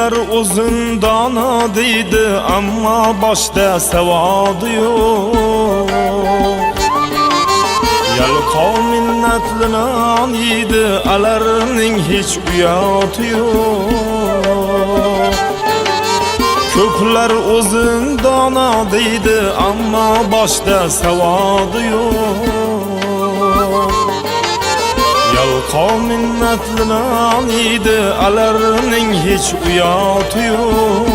Ko'plar o'zin dono deydi, ammo boshda savodi yo'q. Yalqov minnatlinan yeydi, alarning hech uyati yo'q. Ko'plar o'zin dono deydi, ammo boshda savodi yo'q. Yalqov minnatlinan yeydi, alarning hech uyati yo'q.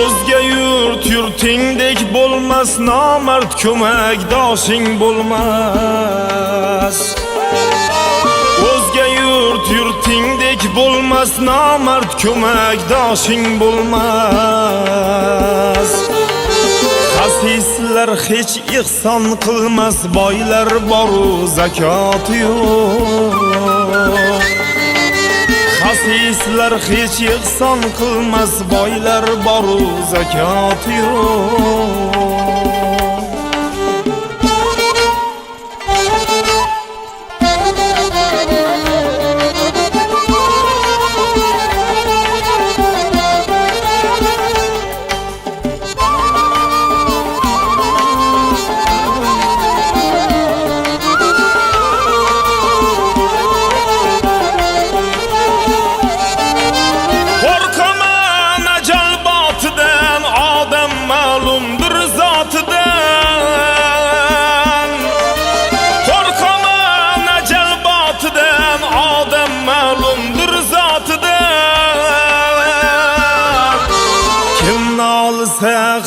O'zga yurtingdek bo'lmas, nomard ko'makdoshing bo'lmas. O'zga yurtingdek bo'lmas, nomard ko'makdoshing bo'lmas. Xasislar hech ihson qilmas, boylar boru zakot yo'q. Xasislar hech ihson qilmas, boylar boru zakot yo'q.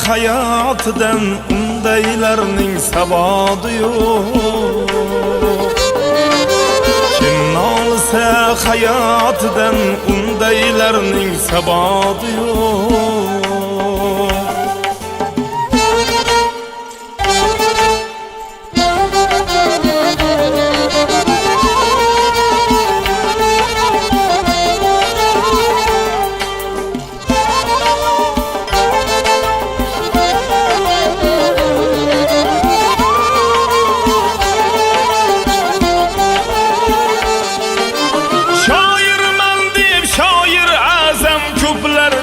Hayotidan undaylarning sabodi yo'q. Kim nolsa hayotidan undaylarning sabodi yo'q.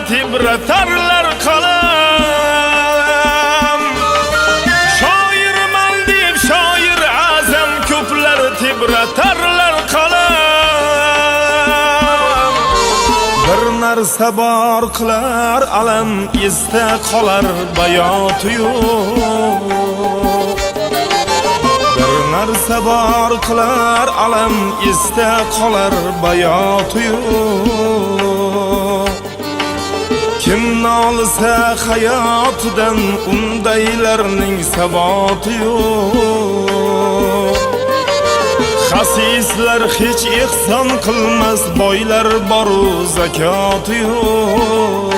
Tibratarlar qalam. Shoirman deb shoir azam, ko'plar tibratarlar qalam. Bir narsa bor qilar alam, esda qolar bayoti yo'q. Bir narsa bor qilar alam, esda qolar bayoti yo'q. Kim nolsa hayotidan undaylarning saboti yo'q. Xasislar hech ihson qilmas, boylar boru zakot yo'q.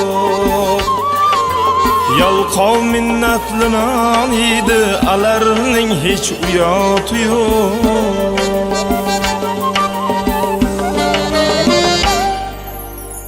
Yalqov minnatlinan yeydi, alarning hech uyati yo'q.